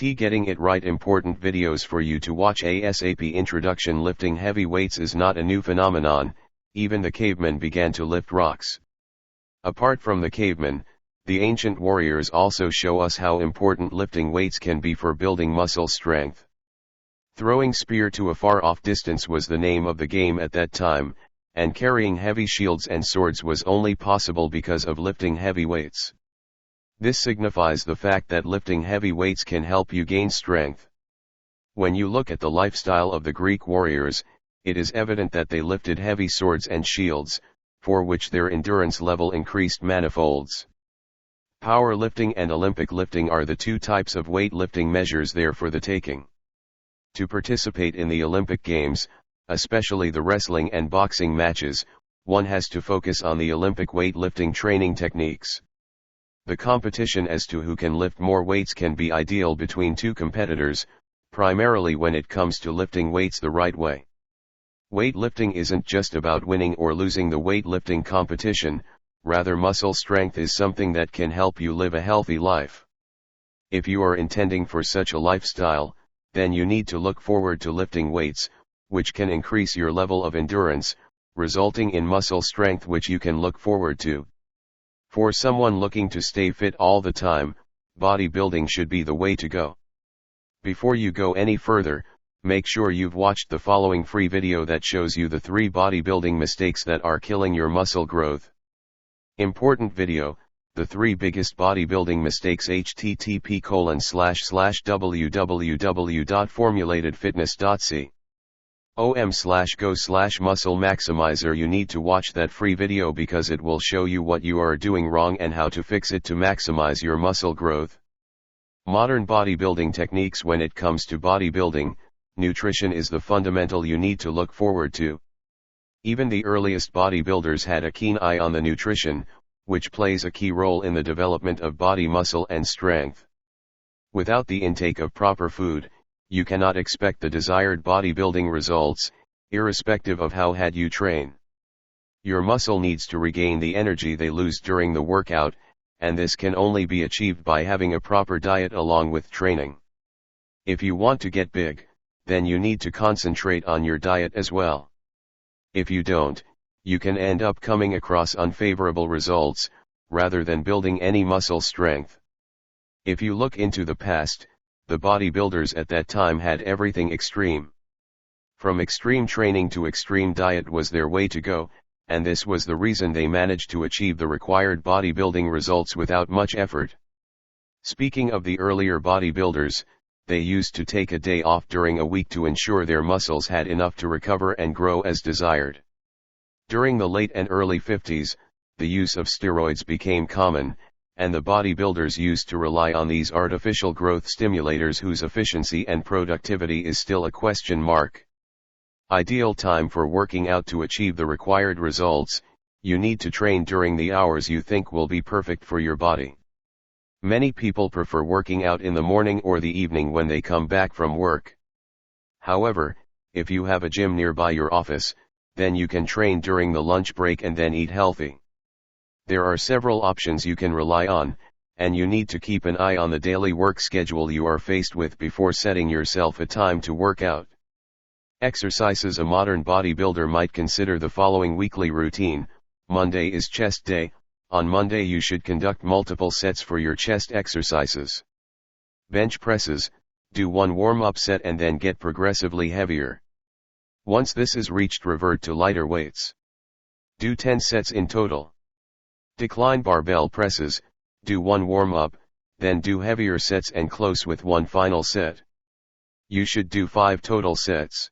Getting it right. Important videos for you to watch ASAP. Introduction. Lifting heavy weights is not a new phenomenon, even the cavemen began to lift rocks. Apart from the cavemen, the ancient warriors also show us how important lifting weights can be for building muscle strength. Throwing spear to a far-off distance was the name of the game at that time, and carrying heavy shields and swords was only possible because of lifting heavy weights. This signifies the fact that lifting heavy weights can help you gain strength. When you look at the lifestyle of the Greek warriors, it is evident that they lifted heavy swords and shields, for which their endurance level increased manifolds. Power lifting and Olympic lifting are the two types of weightlifting measures there for the taking. To participate in the Olympic Games, especially the wrestling and boxing matches, one has to focus on the Olympic weightlifting training techniques. The competition as to who can lift more weights can be ideal between two competitors, primarily when it comes to lifting weights the right way. Weightlifting isn't just about winning or losing the weightlifting competition, rather muscle strength is something that can help you live a healthy life. If you are intending for such a lifestyle, then you need to look forward to lifting weights, which can increase your level of endurance, resulting in muscle strength which you can look forward to. For someone looking to stay fit all the time, bodybuilding should be the way to go. Before you go any further, make sure you've watched the following free video that shows you the 3 bodybuilding mistakes that are killing your muscle growth. Important video, the 3 biggest bodybuilding mistakes. http://www.formulatedfitness.com/go/muscle maximizer. You need to watch that free video because it will show you what you are doing wrong and how to fix it to maximize your muscle growth. Modern bodybuilding techniques. When it comes to bodybuilding, nutrition is the fundamental you need to look forward to. Even the earliest bodybuilders had a keen eye on the nutrition, which plays a key role in the development of body muscle and strength. Without the intake of proper food, you cannot expect the desired bodybuilding results, irrespective of how hard you train. Your muscle needs to regain the energy they lose during the workout, and this can only be achieved by having a proper diet along with training. If you want to get big, then you need to concentrate on your diet as well. If you don't, you can end up coming across unfavorable results, rather than building any muscle strength. If you look into the past, the bodybuilders at that time had everything extreme. From extreme training to extreme diet was their way to go, and this was the reason they managed to achieve the required bodybuilding results without much effort. Speaking of the earlier bodybuilders, they used to take a day off during a week to ensure their muscles had enough to recover and grow as desired. During the late and early 50s, the use of steroids became common, and the bodybuilders used to rely on these artificial growth stimulators whose efficiency and productivity is still a question mark. Ideal time for working out. To achieve the required results, you need to train during the hours you think will be perfect for your body. Many people prefer working out in the morning or the evening when they come back from work. However, if you have a gym nearby your office, then you can train during the lunch break and then eat healthy. There are several options you can rely on, and you need to keep an eye on the daily work schedule you are faced with before setting yourself a time to work out. Exercises. A modern bodybuilder might consider the following weekly routine. Monday is chest day. On Monday you should conduct multiple sets for your chest exercises. Bench presses, do 1 warm-up set and then get progressively heavier. Once this is reached, revert to lighter weights. Do 10 sets in total. Decline barbell presses, do 1 warm-up, then do heavier sets and close with 1 final set. You should do 5 total sets.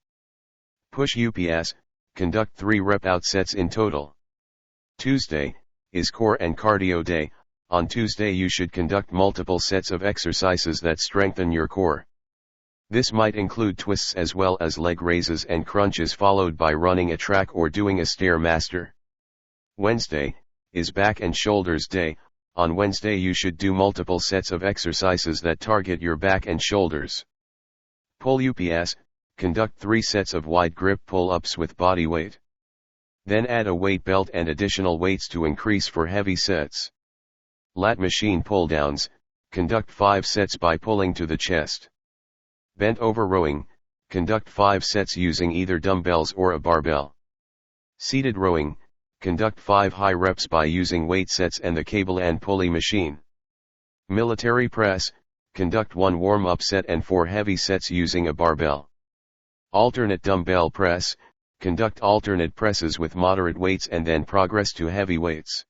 Push UPS, conduct 3 rep-out sets in total. Tuesday is core and cardio day. On Tuesday you should conduct multiple sets of exercises that strengthen your core. This might include twists as well as leg raises and crunches, followed by running a track or doing a stairmaster. Wednesday is back and shoulders day. On Wednesday you should do multiple sets of exercises that target your back and shoulders. Pull UPS, conduct 3 sets of wide grip pull-ups with body weight. Then add a weight belt and additional weights to increase for heavy sets. Lat machine pull-downs, conduct 5 sets by pulling to the chest. Bent over rowing, conduct 5 sets using either dumbbells or a barbell. Seated rowing, conduct 5 high reps by using weight sets and the cable and pulley machine. Military press, conduct 1 warm-up set and 4 heavy sets using a barbell. Alternate dumbbell press, conduct alternate presses with moderate weights and then progress to heavy weights.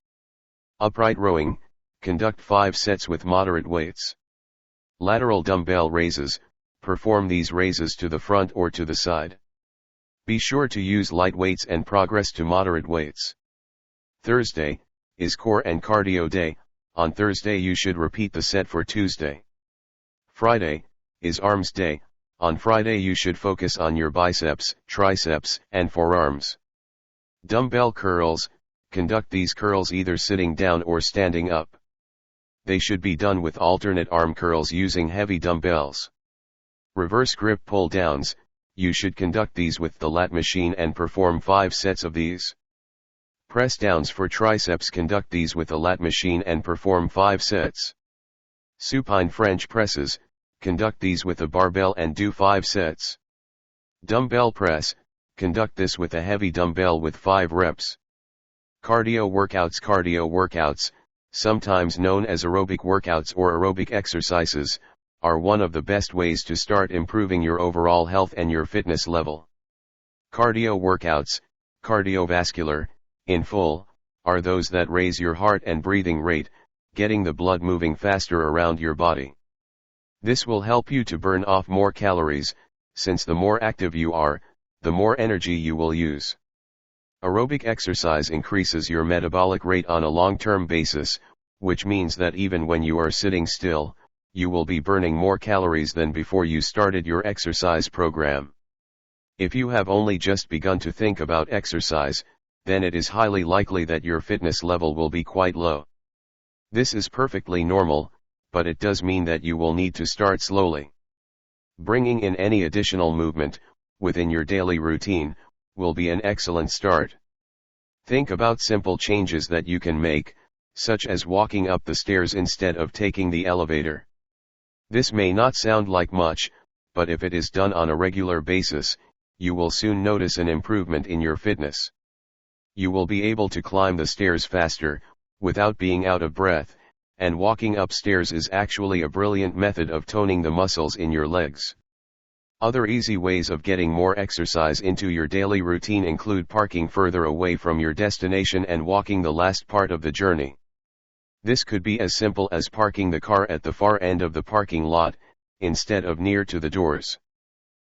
Upright rowing, conduct 5 sets with moderate weights. Lateral dumbbell raises, perform these raises to the front or to the side. Be sure to use light weights and progress to moderate weights. Thursday is core and cardio day. On Thursday you should repeat the set for Tuesday. Friday is arms day. On Friday you should focus on your biceps, triceps, and forearms. Dumbbell curls, conduct these curls either sitting down or standing up. They should be done with alternate arm curls using heavy dumbbells. Reverse grip pull downs, you should conduct these with the lat machine and perform 5 sets of these. Press downs for triceps, conduct these with a lat machine and perform 5 sets. Supine French presses, conduct these with a barbell and do 5 sets. Dumbbell press, conduct this with a heavy dumbbell with 5 reps. Cardio workouts, sometimes known as aerobic workouts or aerobic exercises, are one of the best ways to start improving your overall health and your fitness level. Cardio workouts, cardiovascular, in full, are those that raise your heart and breathing rate, getting the blood moving faster around your body. This will help you to burn off more calories, since the more active you are, the more energy you will use. Aerobic exercise increases your metabolic rate on a long-term basis, which means that even when you are sitting still, you will be burning more calories than before you started your exercise program. If you have only just begun to think about exercise, then it is highly likely that your fitness level will be quite low. This is perfectly normal, but it does mean that you will need to start slowly. Bringing in any additional movement, within your daily routine, will be an excellent start. Think about simple changes that you can make, such as walking up the stairs instead of taking the elevator. This may not sound like much, but if it is done on a regular basis, you will soon notice an improvement in your fitness. You will be able to climb the stairs faster, without being out of breath, and walking upstairs is actually a brilliant method of toning the muscles in your legs. Other easy ways of getting more exercise into your daily routine include parking further away from your destination and walking the last part of the journey. This could be as simple as parking the car at the far end of the parking lot, instead of near to the doors.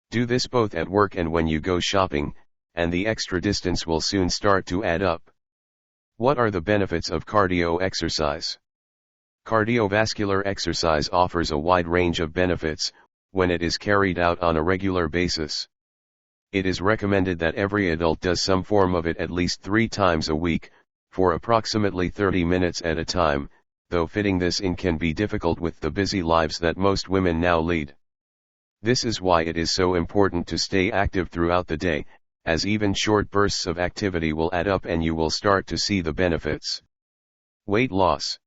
Do this both at work and when you go shopping, and the extra distance will soon start to add up. What are the benefits of cardio exercise? Cardiovascular exercise offers a wide range of benefits, when it is carried out on a regular basis. It is recommended that every adult does some form of it at least 3 times a week, for approximately 30 minutes at a time, though fitting this in can be difficult with the busy lives that most women now lead. This is why it is so important to stay active throughout the day, as even short bursts of activity will add up and you will start to see the benefits. Weight loss.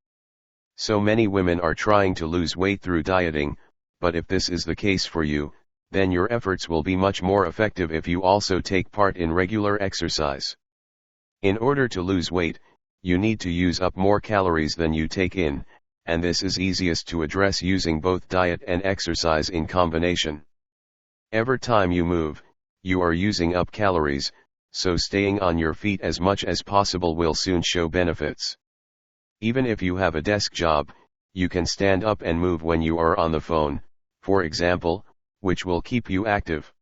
So many women are trying to lose weight through dieting, but if this is the case for you, then your efforts will be much more effective if you also take part in regular exercise. In order to lose weight, you need to use up more calories than you take in, and this is easiest to address using both diet and exercise in combination. Every time you move, you are using up calories, so staying on your feet as much as possible will soon show benefits. Even if you have a desk job, you can stand up and move when you are on the phone, for example, which will keep you active.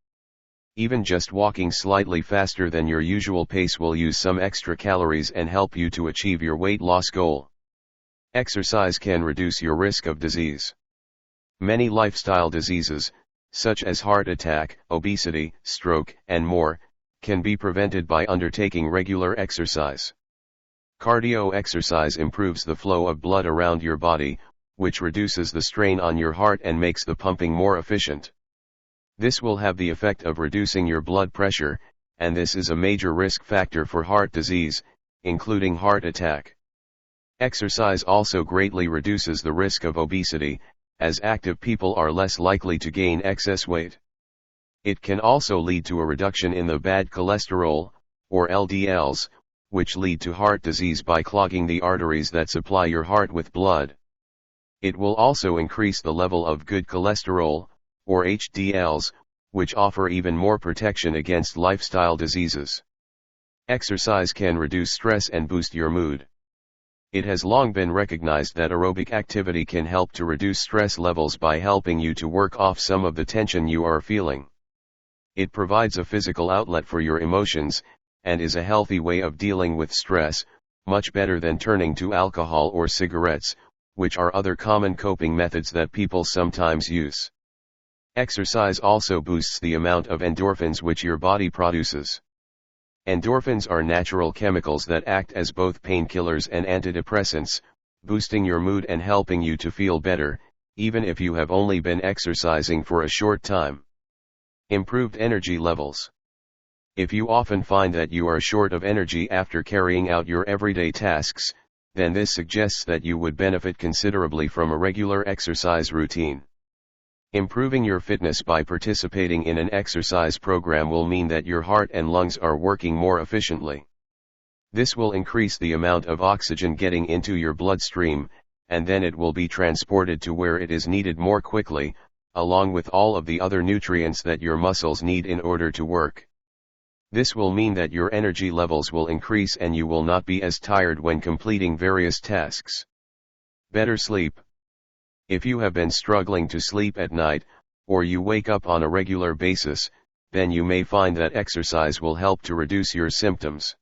Even just walking slightly faster than your usual pace will use some extra calories and help you to achieve your weight loss goal. Exercise can reduce your risk of disease. Many lifestyle diseases, such as heart attack, obesity, stroke, and more, can be prevented by undertaking regular exercise. Cardio exercise improves the flow of blood around your body, which reduces the strain on your heart and makes the pumping more efficient. This will have the effect of reducing your blood pressure, and this is a major risk factor for heart disease, including heart attack. Exercise also greatly reduces the risk of obesity, as active people are less likely to gain excess weight. It can also lead to a reduction in the bad cholesterol, or LDLs, which lead to heart disease by clogging the arteries that supply your heart with blood. It will also increase the level of good cholesterol, or HDLs, which offer even more protection against lifestyle diseases. Exercise can reduce stress and boost your mood. It has long been recognized that aerobic activity can help to reduce stress levels by helping you to work off some of the tension you are feeling. It provides a physical outlet for your emotions, and is a healthy way of dealing with stress, much better than turning to alcohol or cigarettes, which are other common coping methods that people sometimes use. Exercise also boosts the amount of endorphins which your body produces. Endorphins are natural chemicals that act as both painkillers and antidepressants, boosting your mood and helping you to feel better, even if you have only been exercising for a short time. Improved energy levels. If you often find that you are short of energy after carrying out your everyday tasks, then this suggests that you would benefit considerably from a regular exercise routine. Improving your fitness by participating in an exercise program will mean that your heart and lungs are working more efficiently. This will increase the amount of oxygen getting into your bloodstream, and then it will be transported to where it is needed more quickly, along with all of the other nutrients that your muscles need in order to work. This will mean that your energy levels will increase and you will not be as tired when completing various tasks. Better sleep. If you have been struggling to sleep at night, or you wake up on a regular basis, then you may find that exercise will help to reduce your symptoms.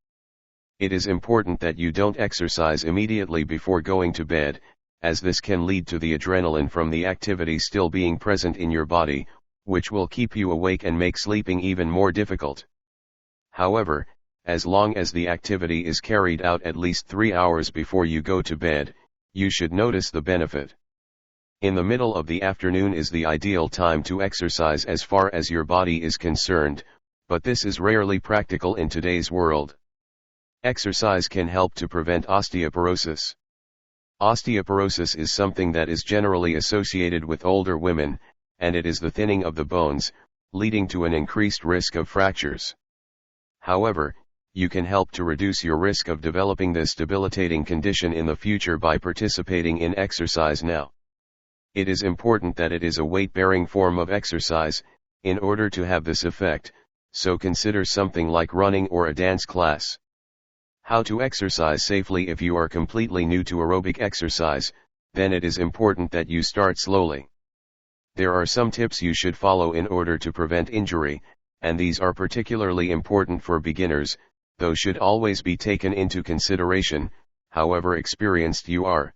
It is important that you don't exercise immediately before going to bed, as this can lead to the adrenaline from the activity still being present in your body, which will keep you awake and make sleeping even more difficult. However, as long as the activity is carried out at least 3 hours before you go to bed, you should notice the benefit. In the middle of the afternoon is the ideal time to exercise as far as your body is concerned, but this is rarely practical in today's world. Exercise can help to prevent osteoporosis. Osteoporosis is something that is generally associated with older women, and it is the thinning of the bones, leading to an increased risk of fractures. However, you can help to reduce your risk of developing this debilitating condition in the future by participating in exercise now. It is important that it is a weight-bearing form of exercise, in order to have this effect, so consider something like running or a dance class. How to exercise safely. If you are completely new to aerobic exercise, then it is important that you start slowly. There are some tips you should follow in order to prevent injury, and these are particularly important for beginners, though should always be taken into consideration, however experienced you are.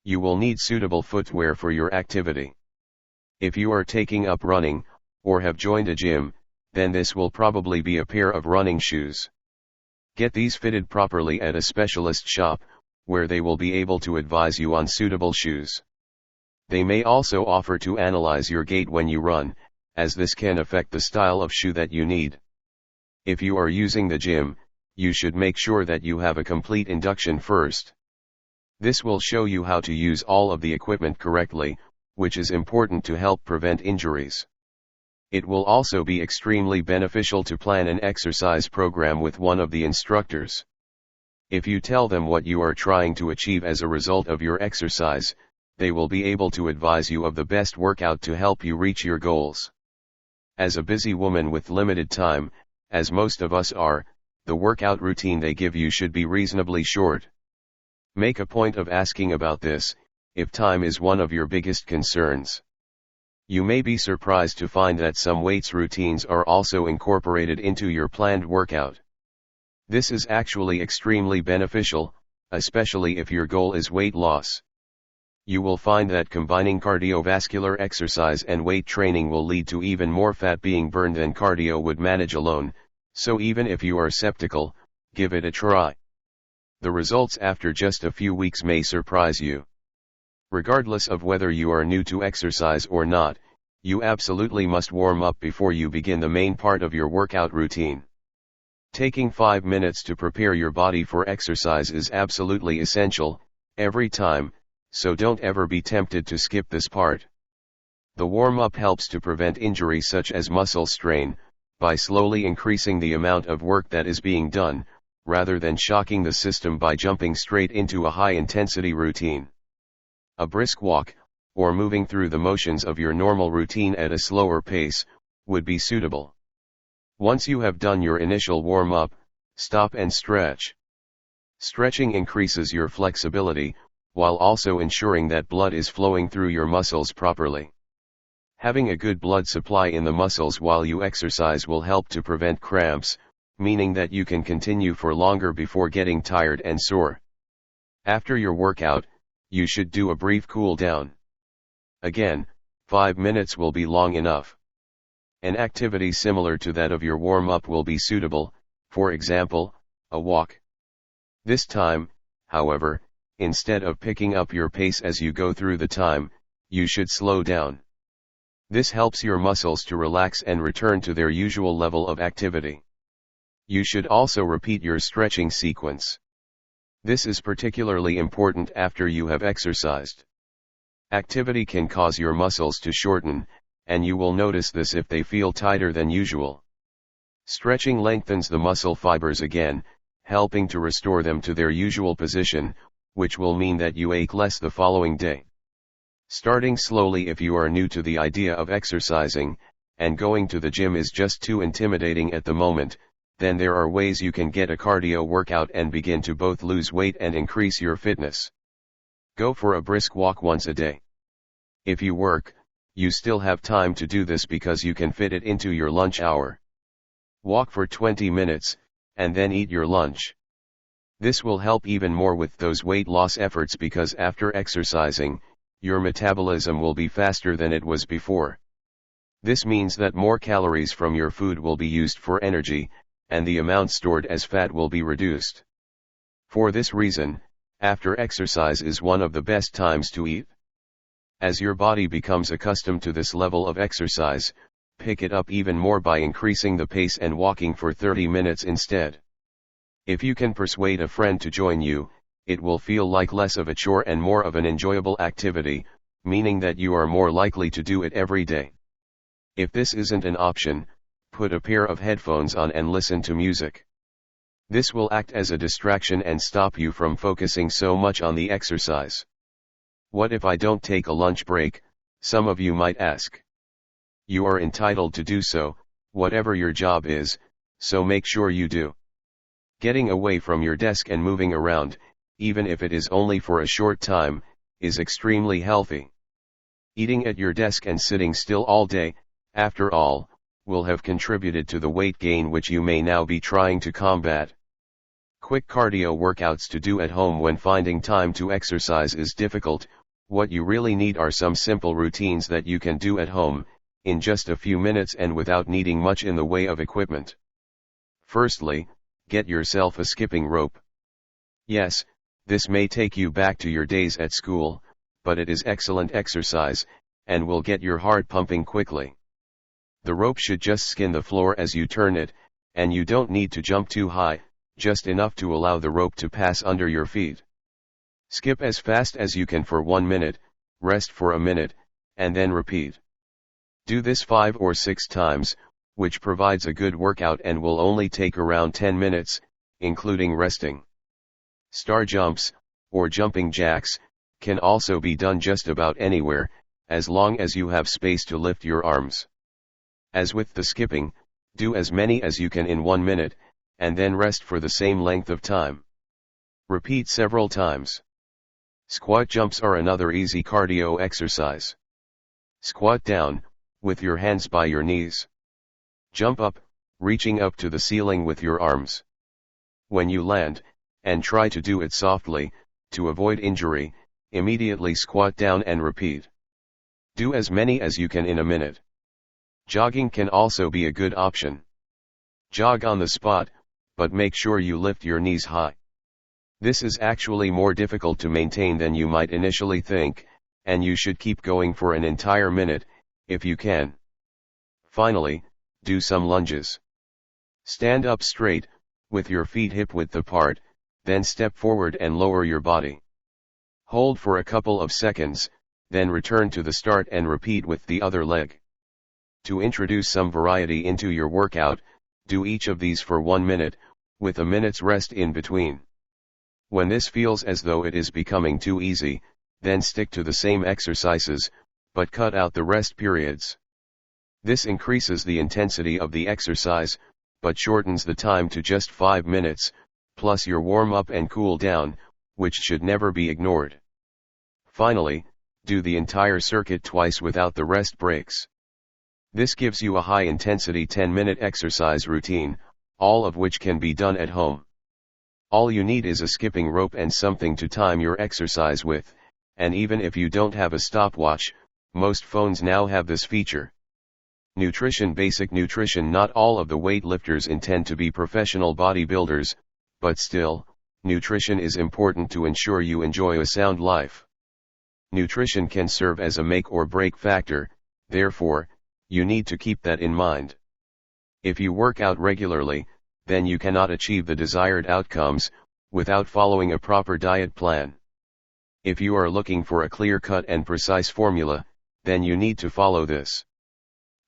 You will need suitable footwear for your activity. If you are taking up running, or have joined a gym, then this will probably be a pair of running shoes. Get these fitted properly at a specialist shop, where they will be able to advise you on suitable shoes. They may also offer to analyze your gait when you run, as this can affect the style of shoe that you need. If you are using the gym, you should make sure that you have a complete induction first. This will show you how to use all of the equipment correctly, which is important to help prevent injuries. It will also be extremely beneficial to plan an exercise program with one of the instructors. If you tell them what you are trying to achieve as a result of your exercise, they will be able to advise you of the best workout to help you reach your goals. As a busy woman with limited time, as most of us are, the workout routine they give you should be reasonably short. Make a point of asking about this, if time is one of your biggest concerns. You may be surprised to find that some weights routines are also incorporated into your planned workout. This is actually extremely beneficial, especially if your goal is weight loss. You will find that combining cardiovascular exercise and weight training will lead to even more fat being burned than cardio would manage alone, so even if you are skeptical, give it a try. The results after just a few weeks may surprise you. Regardless of whether you are new to exercise or not, you absolutely must warm up before you begin the main part of your workout routine. Taking 5 minutes to prepare your body for exercise is absolutely essential, every time, so don't ever be tempted to skip this part. The warm-up helps to prevent injury such as muscle strain, by slowly increasing the amount of work that is being done, rather than shocking the system by jumping straight into a high-intensity routine. A brisk walk, or moving through the motions of your normal routine at a slower pace, would be suitable. Once you have done your initial warm-up, stop and stretch. Stretching increases your flexibility, while also ensuring that blood is flowing through your muscles properly. Having a good blood supply in the muscles while you exercise will help to prevent cramps, meaning that you can continue for longer before getting tired and sore. After your workout, you should do a brief cool down. Again, 5 minutes will be long enough. An activity similar to that of your warm-up will be suitable, for example, a walk. This time, however, instead of picking up your pace as you go through the time, you should slow down. This helps your muscles to relax and return to their usual level of activity. You should also repeat your stretching sequence. This is particularly important after you have exercised. Activity can cause your muscles to shorten, and you will notice this if they feel tighter than usual. Stretching lengthens the muscle fibers again, helping to restore them to their usual position, which will mean that you ache less the following day. Starting slowly if you are new to the idea of exercising, and going to the gym is just too intimidating at the moment, then there are ways you can get a cardio workout and begin to both lose weight and increase your fitness. Go for a brisk walk once a day. If you work, you still have time to do this because you can fit it into your lunch hour. Walk for 20 minutes, and then eat your lunch. This will help even more with those weight loss efforts because after exercising, your metabolism will be faster than it was before. This means that more calories from your food will be used for energy, and the amount stored as fat will be reduced. For this reason, after exercise is one of the best times to eat. As your body becomes accustomed to this level of exercise, pick it up even more by increasing the pace and walking for 30 minutes instead. If you can persuade a friend to join you, it will feel like less of a chore and more of an enjoyable activity, meaning that you are more likely to do it every day. If this isn't an option, put a pair of headphones on and listen to music. This will act as a distraction and stop you from focusing so much on the exercise. What if I don't take a lunch break? Some of you might ask. You are entitled to do so, whatever your job is, so make sure you do. Getting away from your desk and moving around, even if it is only for a short time, is extremely healthy. Eating at your desk and sitting still all day, after all, will have contributed to the weight gain which you may now be trying to combat. Quick cardio workouts to do at home when finding time to exercise is difficult. What you really need are some simple routines that you can do at home, in just a few minutes and without needing much in the way of equipment. Firstly, get yourself a skipping rope. Yes, this may take you back to your days at school, but it is excellent exercise, and will get your heart pumping quickly. The rope should just skin the floor as you turn it, and you don't need to jump too high, just enough to allow the rope to pass under your feet. Skip as fast as you can for 1 minute, rest for a minute, and then repeat. Do this 5 or 6 times, which provides a good workout and will only take around 10 minutes, including resting. Star jumps, or jumping jacks, can also be done just about anywhere, as long as you have space to lift your arms. As with the skipping, do as many as you can in 1 minute, and then rest for the same length of time. Repeat several times. Squat jumps are another easy cardio exercise. Squat down, with your hands by your knees. Jump up, reaching up to the ceiling with your arms. When you land, and try to do it softly, to avoid injury, immediately squat down and repeat. Do as many as you can in a minute. Jogging can also be a good option. Jog on the spot, but make sure you lift your knees high. This is actually more difficult to maintain than you might initially think, and you should keep going for an entire minute, if you can. Finally, do some lunges. Stand up straight, with your feet hip width apart, then step forward and lower your body. Hold for a couple of seconds, then return to the start and repeat with the other leg. To introduce some variety into your workout, do each of these for 1 minute, with a minute's rest in between. When this feels as though it is becoming too easy, then stick to the same exercises, but cut out the rest periods. This increases the intensity of the exercise, but shortens the time to just 5 minutes, plus your warm-up and cool down, which should never be ignored. Finally, do the entire circuit twice without the rest breaks. This gives you a high-intensity 10-minute exercise routine, all of which can be done at home. All you need is a skipping rope and something to time your exercise with, and even if you don't have a stopwatch, most phones now have this feature. Nutrition. Basic nutrition. Not all of the weightlifters intend to be professional bodybuilders, but still, nutrition is important to ensure you enjoy a sound life. Nutrition can serve as a make or break factor, therefore, you need to keep that in mind. If you work out regularly, then you cannot achieve the desired outcomes, without following a proper diet plan. If you are looking for a clear-cut and precise formula, then you need to follow this.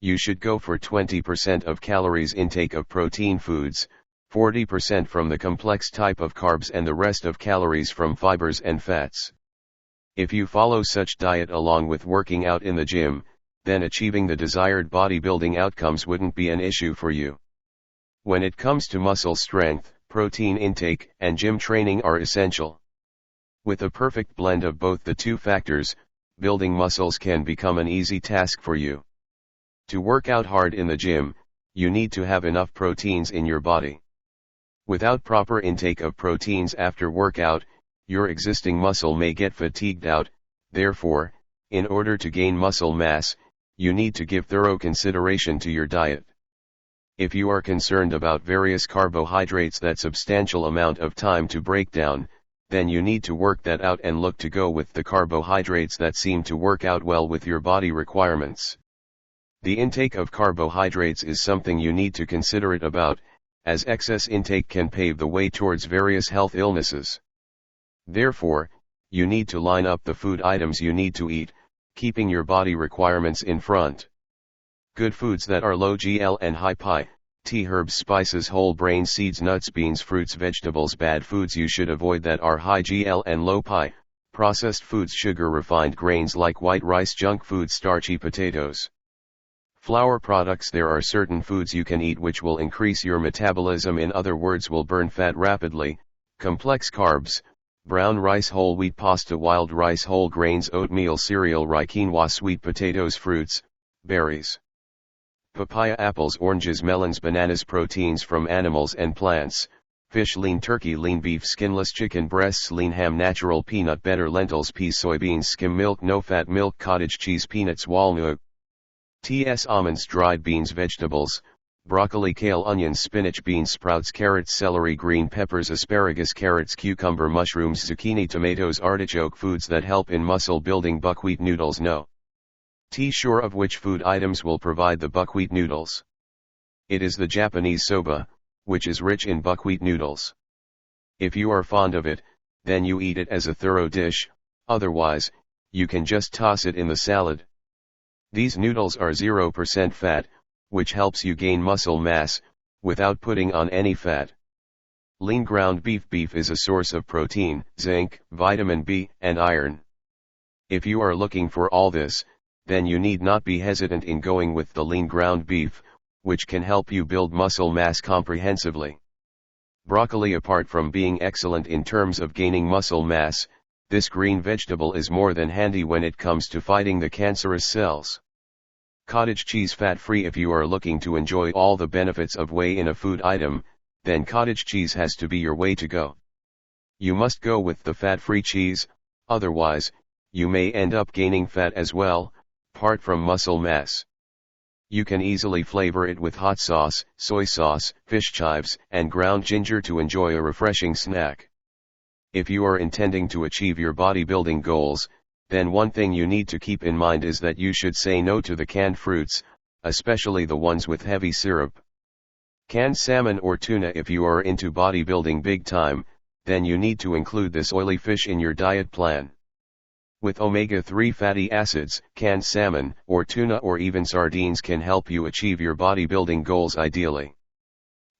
You should go for 20% of calories intake of protein foods, 40% from the complex type of carbs and the rest of calories from fibers and fats. If you follow such diet along with working out in the gym, then achieving the desired bodybuilding outcomes wouldn't be an issue for you. When it comes to muscle strength, protein intake and gym training are essential. With a perfect blend of both the two factors, building muscles can become an easy task for you. To work out hard in the gym, you need to have enough proteins in your body. Without proper intake of proteins after workout, your existing muscle may get fatigued out. Therefore, in order to gain muscle mass, you need to give thorough consideration to your diet. If you are concerned about various carbohydrates that substantial amount of time to break down, then you need to work that out and look to go with the carbohydrates that seem to work out well with your body requirements. The intake of carbohydrates is something you need to consider it about, as excess intake can pave the way towards various health illnesses. Therefore, you need to line up the food items you need to eat, keeping your body requirements in front. Good foods that are low GL and high Pi, T herbs, spices, whole grain seeds, nuts, beans, fruits, vegetables. Bad foods you should avoid that are high GL and low Pi, processed foods, sugar, refined grains like white rice, junk foods, starchy potatoes. Flour products. There are certain foods you can eat which will increase your metabolism, in other words will burn fat rapidly. Complex carbs, brown rice, whole wheat, pasta, wild rice, whole grains, oatmeal, cereal, rye, quinoa, sweet potatoes, fruits, berries. Papaya, apples, oranges, melons, bananas. Proteins from animals and plants, fish, lean turkey, lean beef, skinless chicken breasts, lean ham, natural peanut butter, lentils, peas, soybeans, skim milk, no-fat milk, cottage cheese, peanuts, walnut, almonds, dried beans, vegetables, broccoli, kale, onions, spinach, beans, sprouts, carrots, celery, green peppers, asparagus, carrots, cucumber, mushrooms, zucchini, tomatoes, artichoke. Foods that help in muscle building. Buckwheat noodles. No sure of which food items will provide the buckwheat noodles. It is the Japanese soba, which is rich in buckwheat noodles. If you are fond of it, then you eat it as a thorough dish, otherwise, you can just toss it in the salad. These noodles are 0% fat, which helps you gain muscle mass, without putting on any fat. Lean ground beef. Beef is a source of protein, zinc, vitamin B, and iron. If you are looking for all this, then you need not be hesitant in going with the lean ground beef, which can help you build muscle mass comprehensively. Broccoli. Apart from being excellent in terms of gaining muscle mass, this green vegetable is more than handy when it comes to fighting the cancerous cells. Cottage cheese. Fat-free. If you are looking to enjoy all the benefits of whey in a food item, then cottage cheese has to be your way to go. You must go with the fat-free cheese, otherwise, you may end up gaining fat as well, apart from muscle mass. You can easily flavor it with hot sauce, soy sauce, fish chives, and ground ginger to enjoy a refreshing snack. If you are intending to achieve your bodybuilding goals, then one thing you need to keep in mind is that you should say no to the canned fruits, especially the ones with heavy syrup. Canned salmon or tuna. If you are into bodybuilding big time, then you need to include this oily fish in your diet plan. With omega-3 fatty acids, canned salmon, or tuna or even sardines can help you achieve your bodybuilding goals ideally.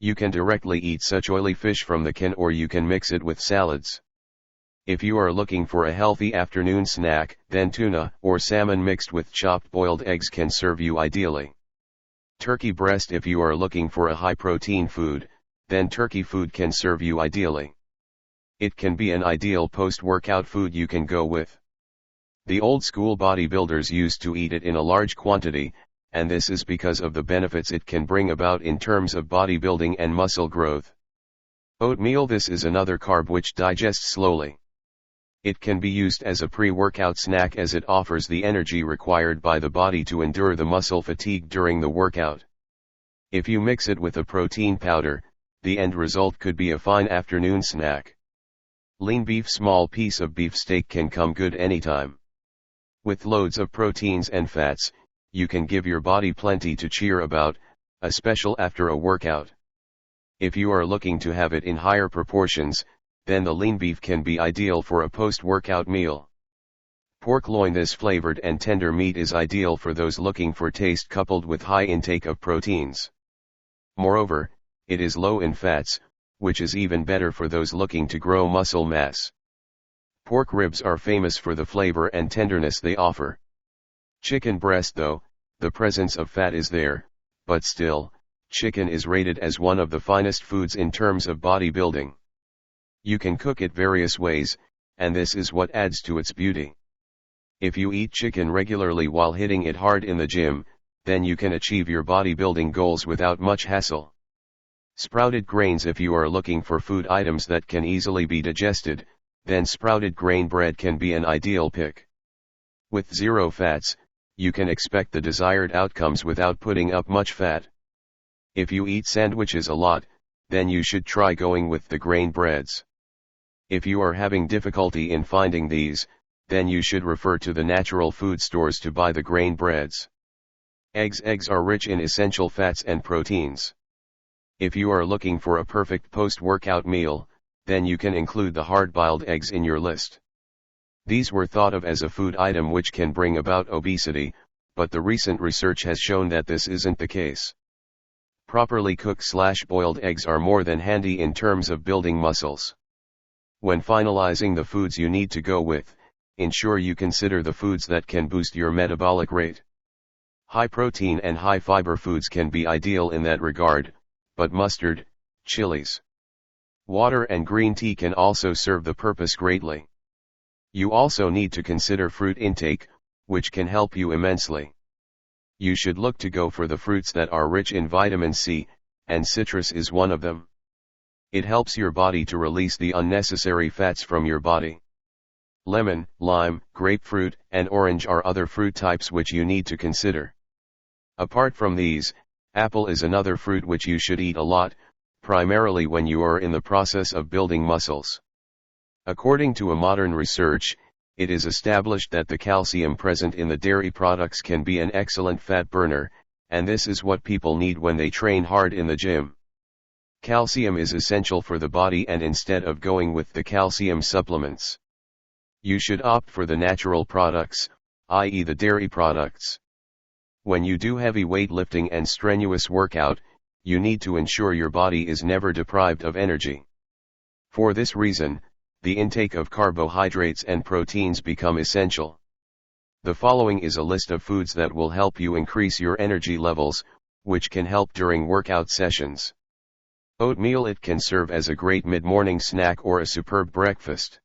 You can directly eat such oily fish from the can, or you can mix it with salads. If you are looking for a healthy afternoon snack, then tuna or salmon mixed with chopped boiled eggs can serve you ideally. Turkey breast. If you are looking for a high-protein food, then turkey food can serve you ideally. It can be an ideal post-workout food you can go with. The old-school bodybuilders used to eat it in a large quantity, and this is because of the benefits it can bring about in terms of bodybuilding and muscle growth. Oatmeal. This is another carb which digests slowly. It can be used as a pre-workout snack as it offers the energy required by the body to endure the muscle fatigue during the workout. If you mix it with a protein powder, the end result could be a fine afternoon snack. Lean beef. Small piece of beef steak can come good anytime. With loads of proteins and fats, you can give your body plenty to cheer about, especially after a workout. If you are looking to have it in higher proportions, then the lean beef can be ideal for a post-workout meal. Pork loin. This flavored and tender meat is ideal for those looking for taste coupled with high intake of proteins. Moreover, it is low in fats, which is even better for those looking to grow muscle mass. Pork ribs are famous for the flavor and tenderness they offer. Chicken breast. Though the presence of fat is there, but still, chicken is rated as one of the finest foods in terms of bodybuilding. You can cook it various ways, and this is what adds to its beauty. If you eat chicken regularly while hitting it hard in the gym, then you can achieve your bodybuilding goals without much hassle. Sprouted grains. If you are looking for food items that can easily be digested, then sprouted grain bread can be an ideal pick. With zero fats, you can expect the desired outcomes without putting up much fat. If you eat sandwiches a lot, then you should try going with the grain breads. If you are having difficulty in finding these, then you should refer to the natural food stores to buy the grain breads. Eggs. Eggs are rich in essential fats and proteins. If you are looking for a perfect post-workout meal, then you can include the hard-boiled eggs in your list. These were thought of as a food item which can bring about obesity, but the recent research has shown that this isn't the case. Properly cooked/boiled eggs are more than handy in terms of building muscles. When finalizing the foods you need to go with, ensure you consider the foods that can boost your metabolic rate. High protein and high fiber foods can be ideal in that regard, but mustard, chilies, water and green tea can also serve the purpose greatly. You also need to consider fruit intake, which can help you immensely. You should look to go for the fruits that are rich in vitamin C, and citrus is one of them. It helps your body to release the unnecessary fats from your body. Lemon, lime, grapefruit, and orange are other fruit types which you need to consider. Apart from these, apple is another fruit which you should eat a lot, primarily when you are in the process of building muscles. According to a modern research, it is established that the calcium present in the dairy products can be an excellent fat burner, and this is what people need when they train hard in the gym. Calcium is essential for the body, and instead of going with the calcium supplements, you should opt for the natural products, i.e. the dairy products. When you do heavy weightlifting and strenuous workout, you need to ensure your body is never deprived of energy. For this reason, the intake of carbohydrates and proteins become essential. The following is a list of foods that will help you increase your energy levels, which can help during workout sessions. Oatmeal. It can serve as a great mid-morning snack or a superb breakfast.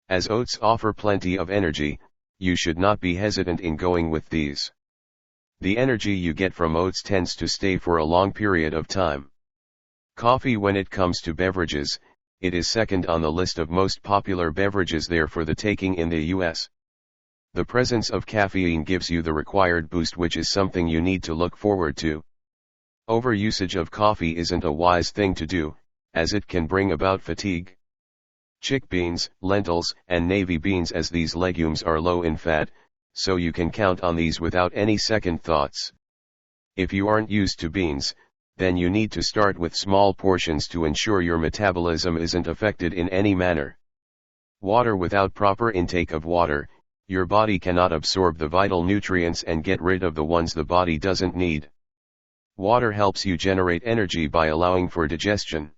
As oats offer plenty of energy, you should not be hesitant in going with these. The energy you get from oats tends to stay for a long period of time. Coffee. When it comes to beverages, it is second on the list of most popular beverages there for the taking in the US. The presence of caffeine gives you the required boost, which is something you need to look forward to. Overusage of coffee isn't a wise thing to do, as it can bring about fatigue. Chickpeas, lentils, and navy beans, as these legumes are low in fat, so you can count on these without any second thoughts. If you aren't used to beans, then you need to start with small portions to ensure your metabolism isn't affected in any manner. Water. Without proper intake of water, Your body cannot absorb the vital nutrients and get rid of the ones the body doesn't need. Water helps you generate energy by allowing for digestion.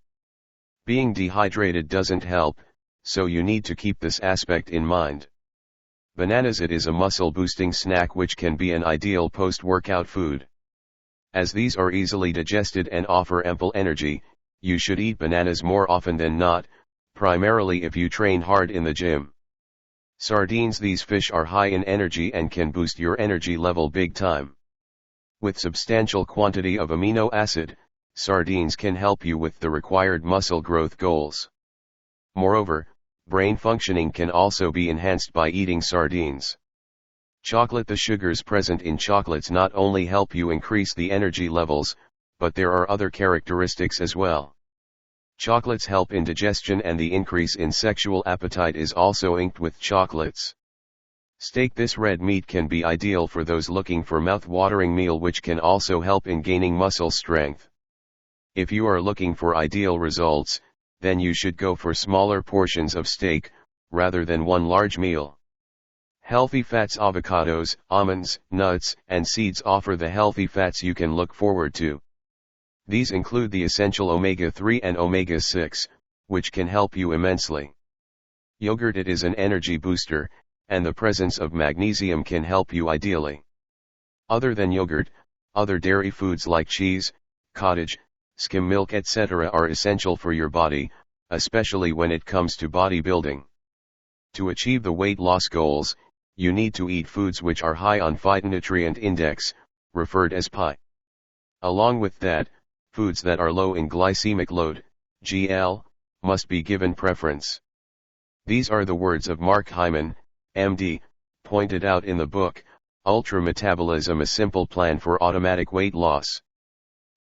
Being dehydrated doesn't help, so you need to keep this aspect in mind. Bananas. It is a muscle-boosting snack which can be an ideal post-workout food. As these are easily digested and offer ample energy, you should eat bananas more often than not, primarily if you train hard in the gym. Sardines. These fish are high in energy and can boost your energy level big time. With substantial quantity of amino acid, sardines can help you with the required muscle growth goals. Moreover, brain functioning can also be enhanced by eating sardines. Chocolate. The sugars present in chocolates not only help you increase the energy levels, but there are other characteristics as well. Chocolates help in digestion, and the increase in sexual appetite is also linked with chocolates. Steak. This red meat can be ideal for those looking for mouth-watering meal which can also help in gaining muscle strength. If you are looking for ideal results, then you should go for smaller portions of steak, rather than one large meal. Healthy fats. Avocados, almonds, nuts, and seeds offer the healthy fats you can look forward to. These include the essential omega-3 and omega-6, which can help you immensely. Yogurt. It is an energy booster, and the presence of magnesium can help you ideally. Other than yogurt, other dairy foods like cheese, cottage, skim milk, etc. are essential for your body, especially when it comes to bodybuilding. To achieve the weight loss goals, you need to eat foods which are high on phytonutrient index, referred as PI. Along with that, foods that are low in glycemic load, GL, must be given preference. These are the words of Mark Hyman, MD, pointed out in the book, Ultra Metabolism: A Simple Plan for Automatic Weight Loss.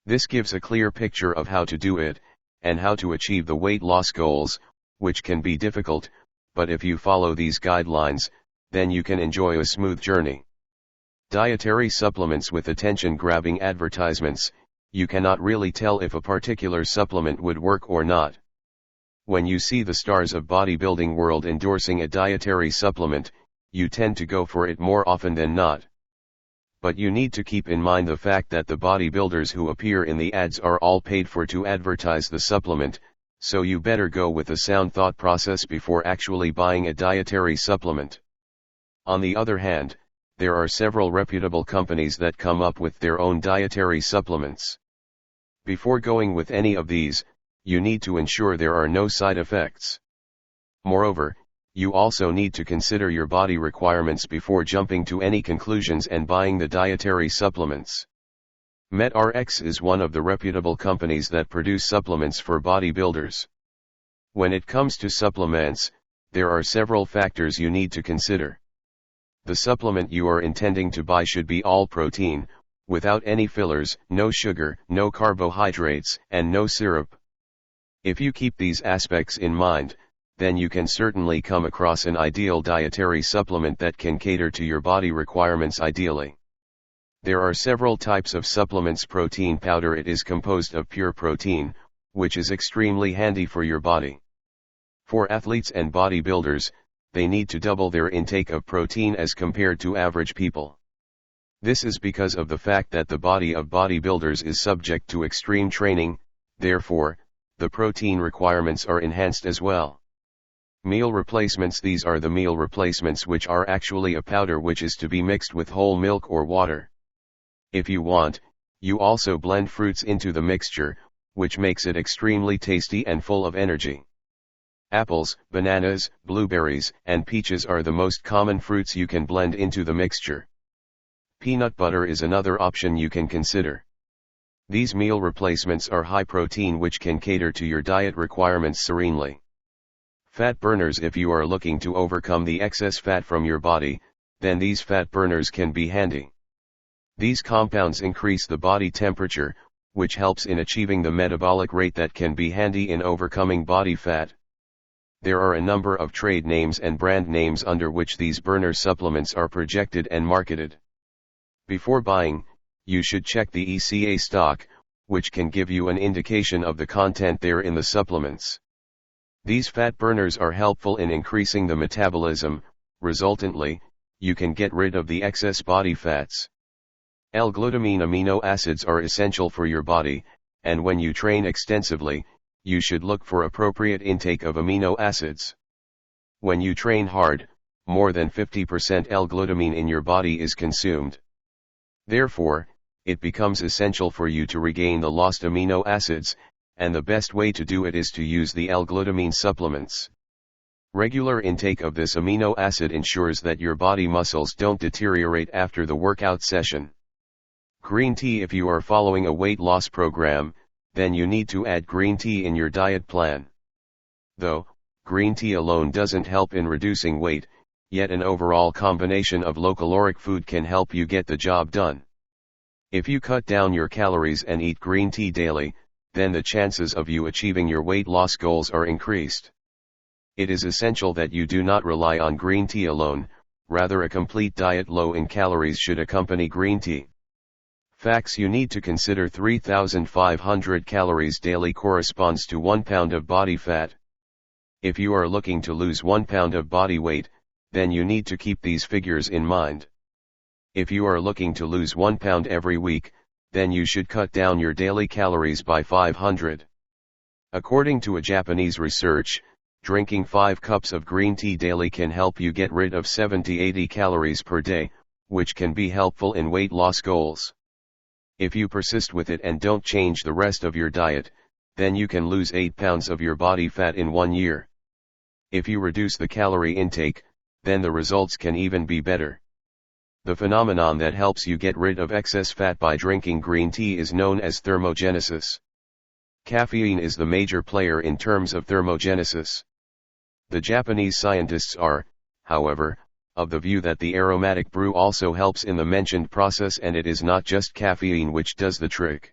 This gives a clear picture of how to do it, and how to achieve the weight loss goals, which can be difficult, but if you follow these guidelines, then you can enjoy a smooth journey. Dietary supplements with attention-grabbing advertisements. You cannot really tell if a particular supplement would work or not. When you see the stars of bodybuilding world endorsing a dietary supplement, you tend to go for it more often than not. But you need to keep in mind the fact that the bodybuilders who appear in the ads are all paid for to advertise the supplement, so you better go with a sound thought process before actually buying a dietary supplement. On the other hand, there are several reputable companies that come up with their own dietary supplements. Before going with any of these, you need to ensure there are no side effects. Moreover, you also need to consider your body requirements before jumping to any conclusions and buying the dietary supplements. MetRx is one of the reputable companies that produce supplements for bodybuilders. When it comes to supplements, there are several factors you need to consider. The supplement you are intending to buy should be all protein, without any fillers, no sugar, no carbohydrates, and no syrup. If you keep these aspects in mind, then you can certainly come across an ideal dietary supplement that can cater to your body requirements ideally. There are several types of supplements. Protein powder. It is composed of pure protein, which is extremely handy for your body. For athletes and bodybuilders, they need to double their intake of protein as compared to average people. This is because of the fact that the body of bodybuilders is subject to extreme training, therefore, the protein requirements are enhanced as well. Meal replacements. These are the meal replacements which are actually a powder which is to be mixed with whole milk or water. If you want, you also blend fruits into the mixture, which makes it extremely tasty and full of energy. Apples, bananas, blueberries, and peaches are the most common fruits you can blend into the mixture. Peanut butter is another option you can consider. These meal replacements are high protein which can cater to your diet requirements serenely. Fat burners. If you are looking to overcome the excess fat from your body, then these fat burners can be handy. These compounds increase the body temperature, which helps in achieving the metabolic rate that can be handy in overcoming body fat. There are a number of trade names and brand names under which these burner supplements are projected and marketed. Before buying, you should check the ECA stock, which can give you an indication of the content there in the supplements. These fat burners are helpful in increasing the metabolism, resultantly, you can get rid of the excess body fats. L-glutamine amino acids are essential for your body, and when you train extensively, you should look for appropriate intake of amino acids. When you train hard, more than 50% L-glutamine in your body is consumed. Therefore, it becomes essential for you to regain the lost amino acids, and the best way to do it is to use the L-glutamine supplements. Regular intake of this amino acid ensures that your body muscles don't deteriorate after the workout session. Green tea. If you are following a weight loss program, then you need to add green tea in your diet plan. Though, green tea alone doesn't help in reducing weight, yet an overall combination of low-caloric food can help you get the job done. If you cut down your calories and eat green tea daily, then the chances of you achieving your weight loss goals are increased. It is essential that you do not rely on green tea alone, rather a complete diet low in calories should accompany green tea. Facts: you need to consider 3,500 calories daily corresponds to 1 pound of body fat. If you are looking to lose 1 pound of body weight, then you need to keep these figures in mind. If you are looking to lose 1 pound every week, then you should cut down your daily calories by 500. According to a Japanese research, drinking 5 cups of green tea daily can help you get rid of 70-80 calories per day, which can be helpful in weight loss goals. If you persist with it and don't change the rest of your diet, then you can lose 8 pounds of your body fat in 1 year. If you reduce the calorie intake, then the results can even be better. The phenomenon that helps you get rid of excess fat by drinking green tea is known as thermogenesis. Caffeine is the major player in terms of thermogenesis. The Japanese scientists are, however, of the view that the aromatic brew also helps in the mentioned process, and it is not just caffeine which does the trick.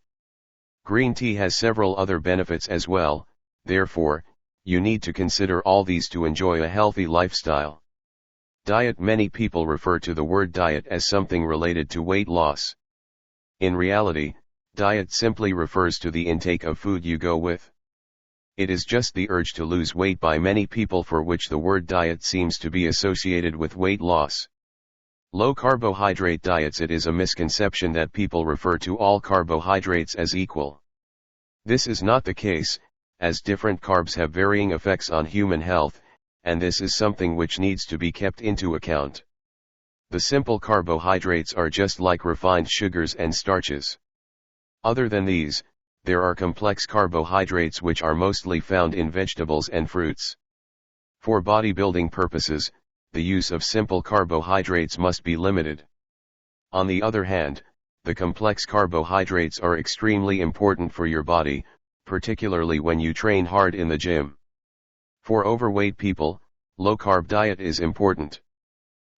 Green tea has several other benefits as well, therefore, you need to consider all these to enjoy a healthy lifestyle. Diet. Many people refer to the word diet as something related to weight loss. In reality, diet simply refers to the intake of food you go with. It is just the urge to lose weight by many people for which the word diet seems to be associated with weight loss. Low carbohydrate diets. It is a misconception that people refer to all carbohydrates as equal. This is not the case, as different carbs have varying effects on human health, and this is something which needs to be kept into account. The simple carbohydrates are just like refined sugars and starches. Other than these, there are complex carbohydrates which are mostly found in vegetables and fruits. For bodybuilding purposes, the use of simple carbohydrates must be limited. On the other hand, the complex carbohydrates are extremely important for your body, particularly when you train hard in the gym. For overweight people, low-carb diet is important.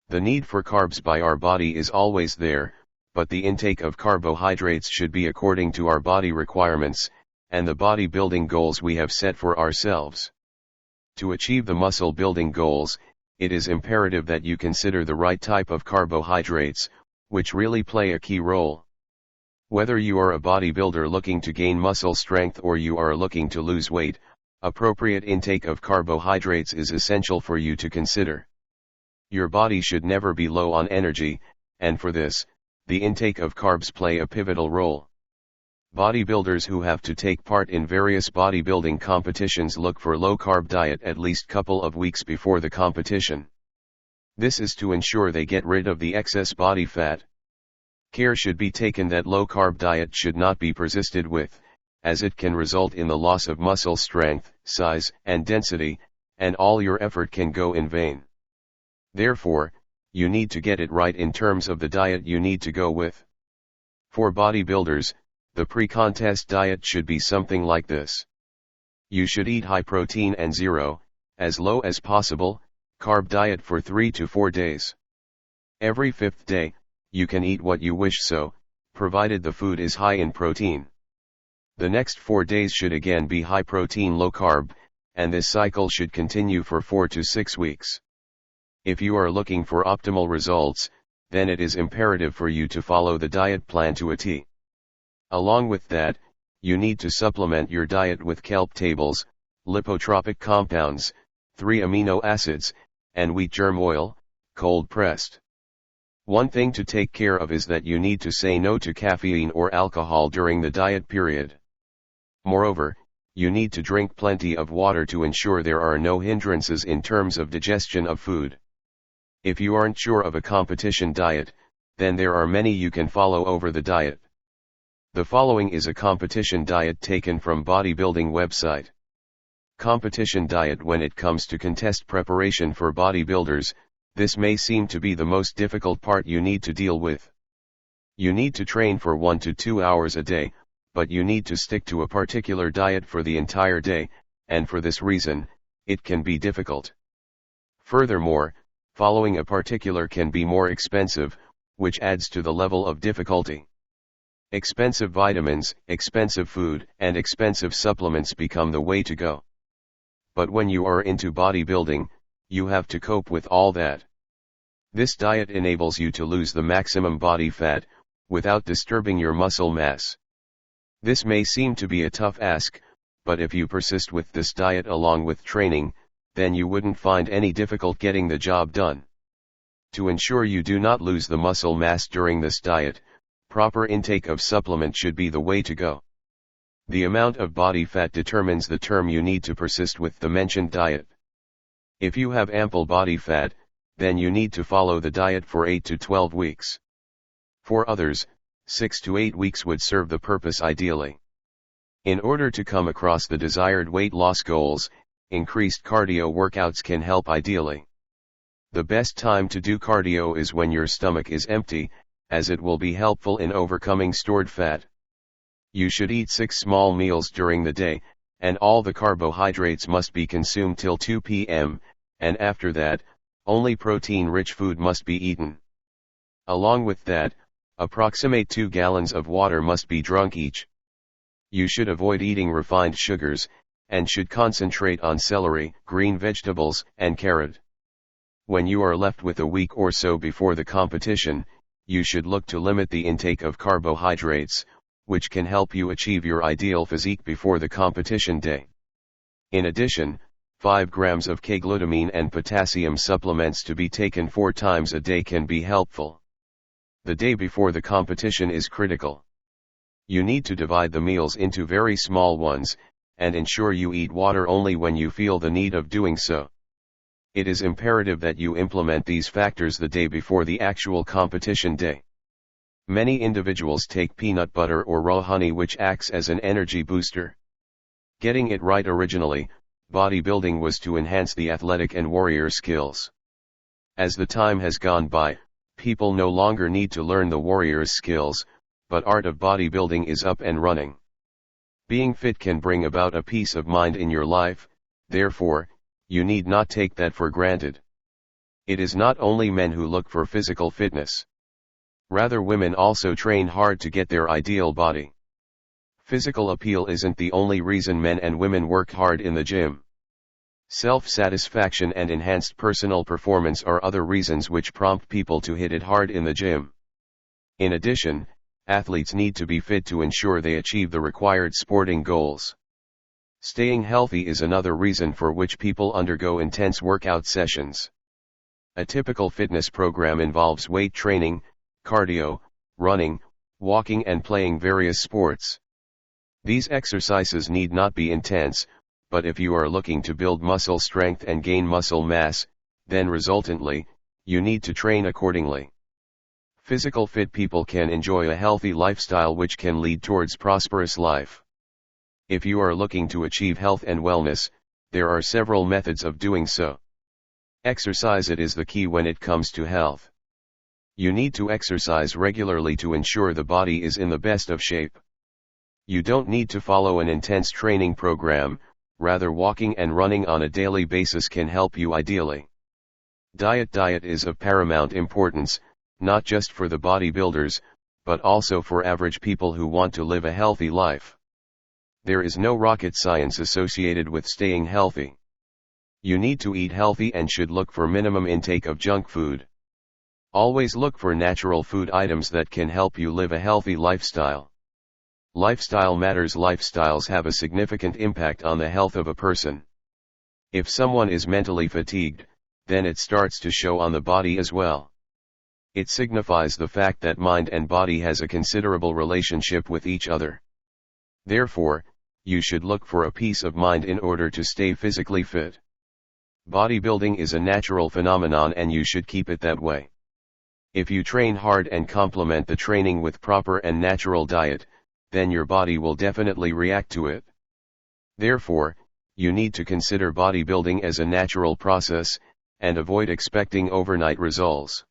The need for carbs by our body is always there, but the intake of carbohydrates should be according to our body requirements, and the bodybuilding goals we have set for ourselves. To achieve the muscle building goals, it is imperative that you consider the right type of carbohydrates, which really play a key role. Whether you are a bodybuilder looking to gain muscle strength or you are looking to lose weight, appropriate intake of carbohydrates is essential for you to consider. Your body should never be low on energy, and for this, the intake of carbs play a pivotal role. Bodybuilders who have to take part in various bodybuilding competitions look for low-carb diet at least couple of weeks before the competition. This is to ensure they get rid of the excess body fat. Care should be taken that low-carb diet should not be persisted with, as it can result in the loss of muscle strength, size, and density, and all your effort can go in vain. Therefore, you need to get it right in terms of the diet you need to go with. For bodybuilders, the pre-contest diet should be something like this. You should eat high protein and zero, as low as possible, carb diet for 3 to 4 days. Every 5th day, you can eat what you wish provided the food is high in protein. The next 4 days should again be high protein low carb, and this cycle should continue for 4 to 6 weeks. If you are looking for optimal results, then it is imperative for you to follow the diet plan to a T. Along with that, you need to supplement your diet with kelp tables, lipotropic compounds, 3 amino acids, and wheat germ oil, cold pressed. One thing to take care of is that you need to say no to caffeine or alcohol during the diet period. Moreover, you need to drink plenty of water to ensure there are no hindrances in terms of digestion of food. If you aren't sure of a competition diet, then there are many you can follow over the diet. The following is a competition diet taken from bodybuilding website. Competition diet. When it comes to contest preparation for bodybuilders, this may seem to be the most difficult part you need to deal with. You need to train for 1 to 2 hours a day, but you need to stick to a particular diet for the entire day, and for this reason, it can be difficult. Furthermore, following a particular can be more expensive, which adds to the level of difficulty. Expensive vitamins, expensive food, and expensive supplements become the way to go. But when you are into bodybuilding, you have to cope with all that. This diet enables you to lose the maximum body fat, without disturbing your muscle mass. This may seem to be a tough ask, but if you persist with this diet along with training, then you wouldn't find any difficult getting the job done. To ensure you do not lose the muscle mass during this diet, proper intake of supplement should be the way to go. The amount of body fat determines the term you need to persist with the mentioned diet. If you have ample body fat, then you need to follow the diet for 8 to 12 weeks. For others, 6 to 8 weeks would serve the purpose ideally. In order to come across the desired weight loss goals, increased cardio workouts can help ideally. The best time to do cardio is when your stomach is empty, as it will be helpful in overcoming stored fat. You should eat 6 small meals during the day, and all the carbohydrates must be consumed till 2 p.m., and after that, only protein-rich food must be eaten. Along with that, approximate 2 gallons of water must be drunk each. You should avoid eating refined sugars, and should concentrate on celery, green vegetables, and carrot. When you are left with a week or so before the competition, you should look to limit the intake of carbohydrates, which can help you achieve your ideal physique before the competition day. In addition, 5 grams of K-glutamine and potassium supplements to be taken 4 times a day can be helpful. The day before the competition is critical. You need to divide the meals into very small ones, and ensure you eat water only when you feel the need of doing so. It is imperative that you implement these factors the day before the actual competition day. Many individuals take peanut butter or raw honey, which acts as an energy booster. Getting it right. Originally, bodybuilding was to enhance the athletic and warrior skills. As the time has gone by, people no longer need to learn the warrior's skills, but art of bodybuilding is up and running. Being fit can bring about a peace of mind in your life, therefore, you need not take that for granted. It is not only men who look for physical fitness. Rather, women also train hard to get their ideal body. Physical appeal isn't the only reason men and women work hard in the gym. Self-satisfaction and enhanced personal performance are other reasons which prompt people to hit it hard in the gym. In addition, athletes need to be fit to ensure they achieve the required sporting goals. Staying healthy is another reason for which people undergo intense workout sessions. A typical fitness program involves weight training, cardio, running, walking, and playing various sports. These exercises need not be intense, but if you are looking to build muscle strength and gain muscle mass, then resultantly, you need to train accordingly. Physical fit people can enjoy a healthy lifestyle which can lead towards prosperous life. If you are looking to achieve health and wellness, there are several methods of doing so. Exercise. It is the key when it comes to health. You need to exercise regularly to ensure the body is in the best of shape. You don't need to follow an intense training program, rather walking and running on a daily basis can help you ideally. Diet is of paramount importance, not just for the bodybuilders, but also for average people who want to live a healthy life. There is no rocket science associated with staying healthy. You need to eat healthy and should look for minimum intake of junk food. Always look for natural food items that can help you live a healthy lifestyle. Lifestyle matters. Lifestyles have a significant impact on the health of a person. If someone is mentally fatigued, then it starts to show on the body as well. It signifies the fact that mind and body has a considerable relationship with each other. Therefore, you should look for a peace of mind in order to stay physically fit. Bodybuilding is a natural phenomenon and you should keep it that way. If you train hard and complement the training with proper and natural diet, then your body will definitely react to it. Therefore, you need to consider bodybuilding as a natural process, and avoid expecting overnight results.